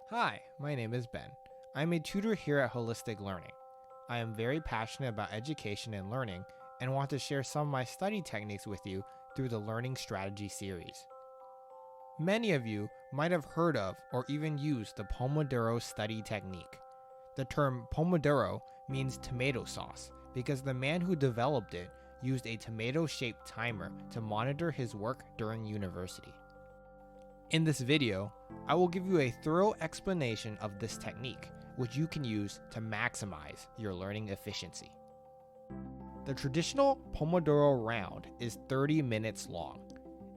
Hi, my name is Ben. I'm a tutor here at Holistic Learning. I am very passionate about education and learning and want to share some of my study techniques with you through the Learning Strategy series. Many of you might have heard of or even used the Pomodoro study technique. The term Pomodoro means tomato sauce because the man who developed it used a tomato-shaped timer to monitor his work during university. In this video, I will give you a thorough explanation of this technique, which you can use to maximize your learning efficiency. The traditional Pomodoro round is 30 minutes long.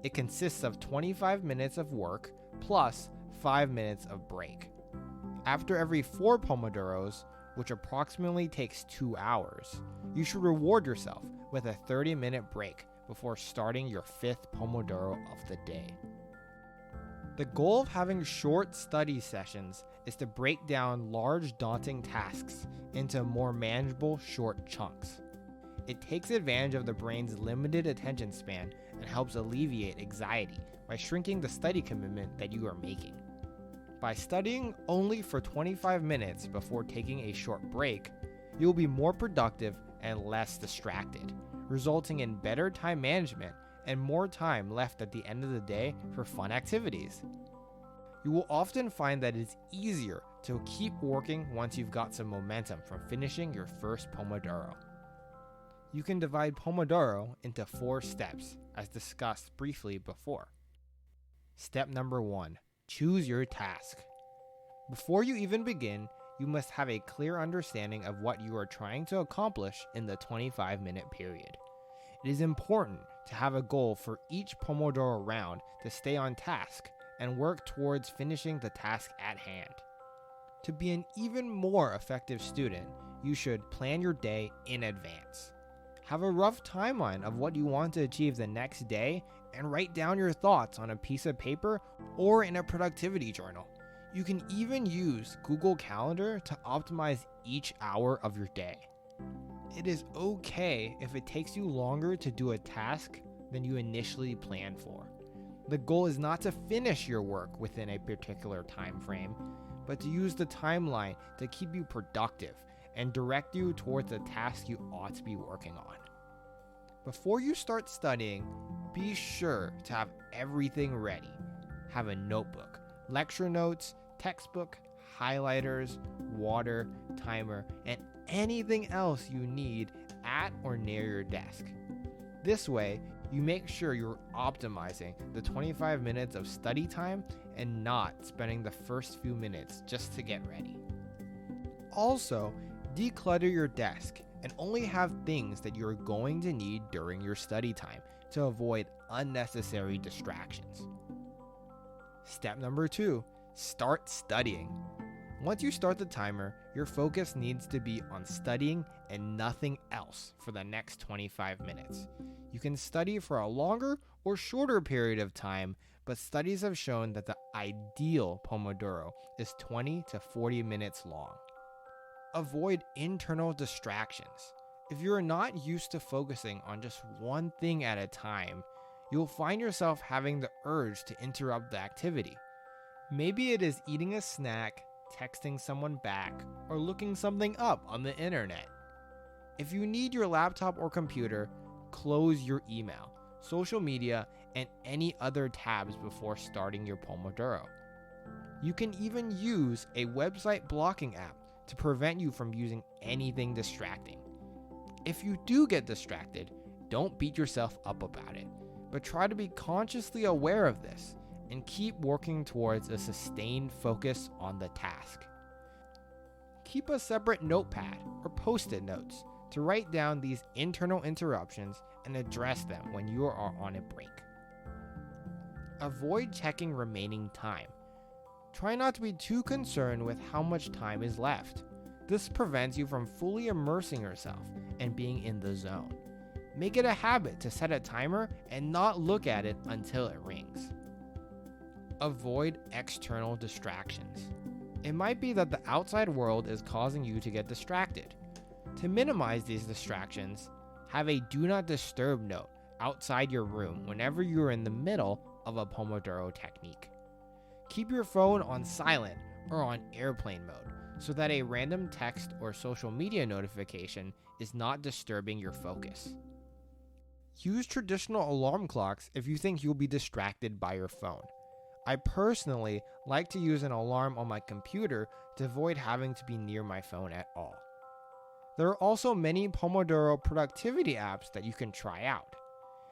It consists of 25 minutes of work plus 5 minutes of break. After every 4 Pomodoros, which approximately takes 2 hours, you should reward yourself with a 30-minute break before starting your 5th Pomodoro of the day. The goal of having short study sessions is to break down large, daunting tasks into more manageable, short chunks. It takes advantage of the brain's limited attention span and helps alleviate anxiety by shrinking the study commitment that you are making. By studying only for 25 minutes before taking a short break, you will be more productive and less distracted, resulting in better time management and more time left at the end of the day for fun activities. You will often find that it's easier to keep working once you've got some momentum from finishing your first Pomodoro. You can divide Pomodoro into 4 steps, as discussed briefly before. Step number 1, choose your task. Before you even begin, you must have a clear understanding of what you are trying to accomplish in the 25-minute period. It is important to have a goal for each Pomodoro round to stay on task and work towards finishing the task at hand. To be an even more effective student, you should plan your day in advance. Have a rough timeline of what you want to achieve the next day and write down your thoughts on a piece of paper or in a productivity journal. You can even use Google Calendar to optimize each hour of your day. It is okay if it takes you longer to do a task than you initially planned for. The goal is not to finish your work within a particular time frame, but to use the timeline to keep you productive and direct you towards the task you ought to be working on. Before you start studying, be sure to have everything ready. Have a notebook, lecture notes, textbook, highlighters, water, timer, and anything else you need at or near your desk. This way, you make sure you're optimizing the 25 minutes of study time and not spending the first few minutes just to get ready. Also, declutter your desk and only have things that you're going to need during your study time to avoid unnecessary distractions. Step number 2, start studying. Once you start the timer, your focus needs to be on studying and nothing else for the next 25 minutes. You can study for a longer or shorter period of time, but studies have shown that the ideal Pomodoro is 20 to 40 minutes long. Avoid internal distractions. If you're not used to focusing on just one thing at a time, you'll find yourself having the urge to interrupt the activity. Maybe it is eating a snack, texting someone back, or looking something up on the internet. If you need your laptop or computer, close your email, social media, and any other tabs before starting your Pomodoro. You can even use a website blocking app to prevent you from using anything distracting. If you do get distracted, don't beat yourself up about it, but try to be consciously aware of this and keep working towards a sustained focus on the task. Keep a separate notepad or post-it notes to write down these internal interruptions and address them when you are on a break. Avoid checking remaining time. Try not to be too concerned with how much time is left. This prevents you from fully immersing yourself and being in the zone. Make it a habit to set a timer and not look at it until it rings. Avoid external distractions. It might be that the outside world is causing you to get distracted. To minimize these distractions, have a do not disturb note outside your room whenever you are in the middle of a Pomodoro technique. Keep your phone on silent or on airplane mode so that a random text or social media notification is not disturbing your focus. Use traditional alarm clocks if you think you'll be distracted by your phone. I personally like to use an alarm on my computer to avoid having to be near my phone at all. There are also many Pomodoro productivity apps that you can try out.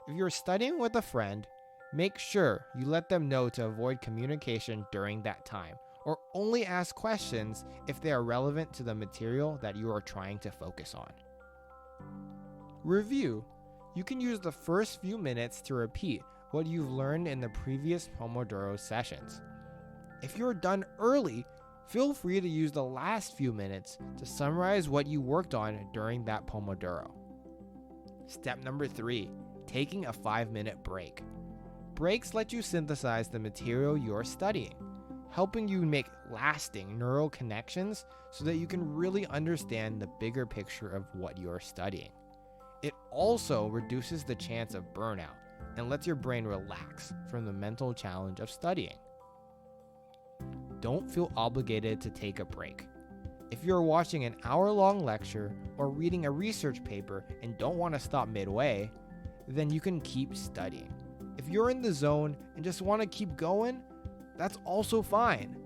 If you're studying with a friend, make sure you let them know to avoid communication during that time, or only ask questions if they are relevant to the material that you are trying to focus on. Review. You can use the first few minutes to repeat what you've learned in the previous Pomodoro sessions. If you're done early, feel free to use the last few minutes to summarize what you worked on during that Pomodoro. Step number 3, taking a 5-minute break. Breaks let you synthesize the material you're studying, helping you make lasting neural connections so that you can really understand the bigger picture of what you're studying. It also reduces the chance of burnout and lets your brain relax from the mental challenge of studying. Don't feel obligated to take a break. If you're watching an hour-long lecture or reading a research paper and don't want to stop midway, then you can keep studying. If you're in the zone and just want to keep going, that's also fine.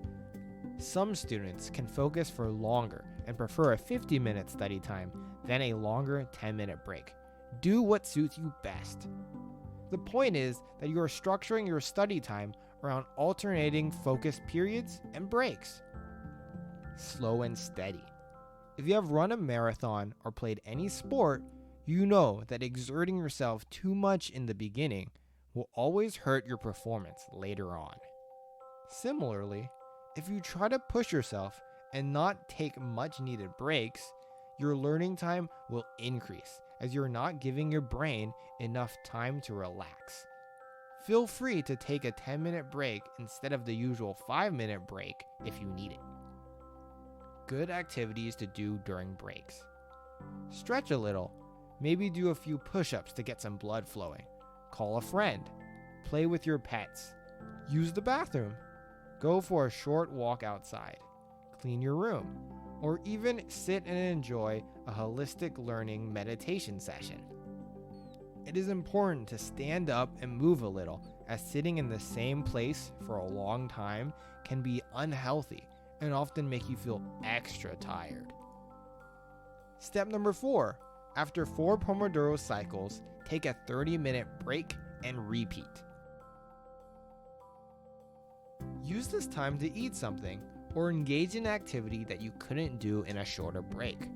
Some students can focus for longer and prefer a 50-minute study time than a longer 10-minute break. Do what suits you best. The point is that you are structuring your study time around alternating focus periods and breaks. Slow and steady. If you have run a marathon or played any sport, you know that exerting yourself too much in the beginning will always hurt your performance later on. Similarly, if you try to push yourself and not take much needed breaks, your learning time will increase as you're not giving your brain enough time to relax. Feel free to take a 10-minute break instead of the usual 5-minute break if you need it. Good activities to do during breaks. Stretch a little. Maybe do a few push-ups to get some blood flowing. Call a friend. Play with your pets. Use the bathroom. Go for a short walk outside. Clean your room. Or even sit and enjoy a holistic learning meditation session. It is important to stand up and move a little, as sitting in the same place for a long time can be unhealthy and often make you feel extra tired. Step number 4. After 4 Pomodoro cycles, take a 30-minute break and repeat. Use this time to eat something or engage in an activity that you couldn't do in a shorter break.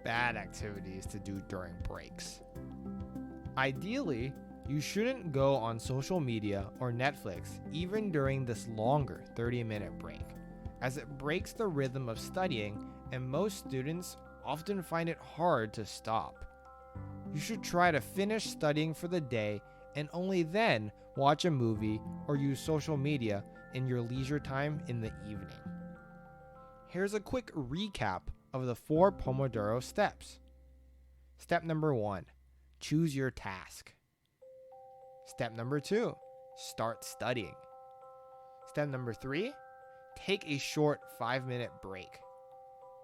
Bad activities to do during breaks. Ideally, you shouldn't go on social media or Netflix even during this longer 30-minute break, as it breaks the rhythm of studying and most students often find it hard to stop. You should try to finish studying for the day and only then watch a movie or use social media in your leisure time in the evening. Here's a quick recap of the 4 Pomodoro steps. Step number 1, choose your task. Step number 2, start studying. Step number 3, take a short 5-minute break.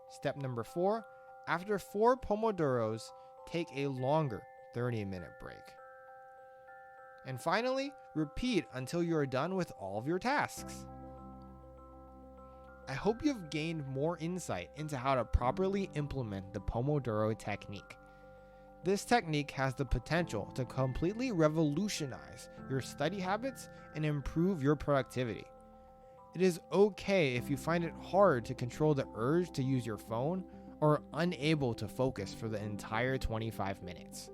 Step number 4, after 4 Pomodoros, take a longer 30-minute break. And finally, repeat until you are done with all of your tasks. I hope you've gained more insight into how to properly implement the Pomodoro technique. This technique has the potential to completely revolutionize your study habits and improve your productivity. It is okay if you find it hard to control the urge to use your phone or unable to focus for the entire 25 minutes.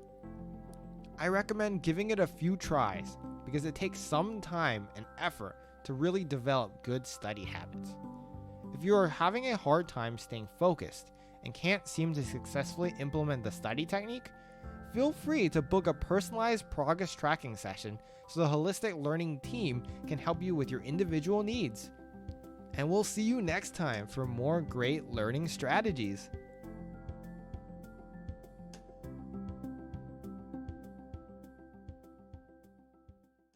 I recommend giving it a few tries because it takes some time and effort to really develop good study habits. If you are having a hard time staying focused and can't seem to successfully implement the study technique, feel free to book a personalized progress tracking session so the holistic learning team can help you with your individual needs. And we'll see you next time for more great learning strategies.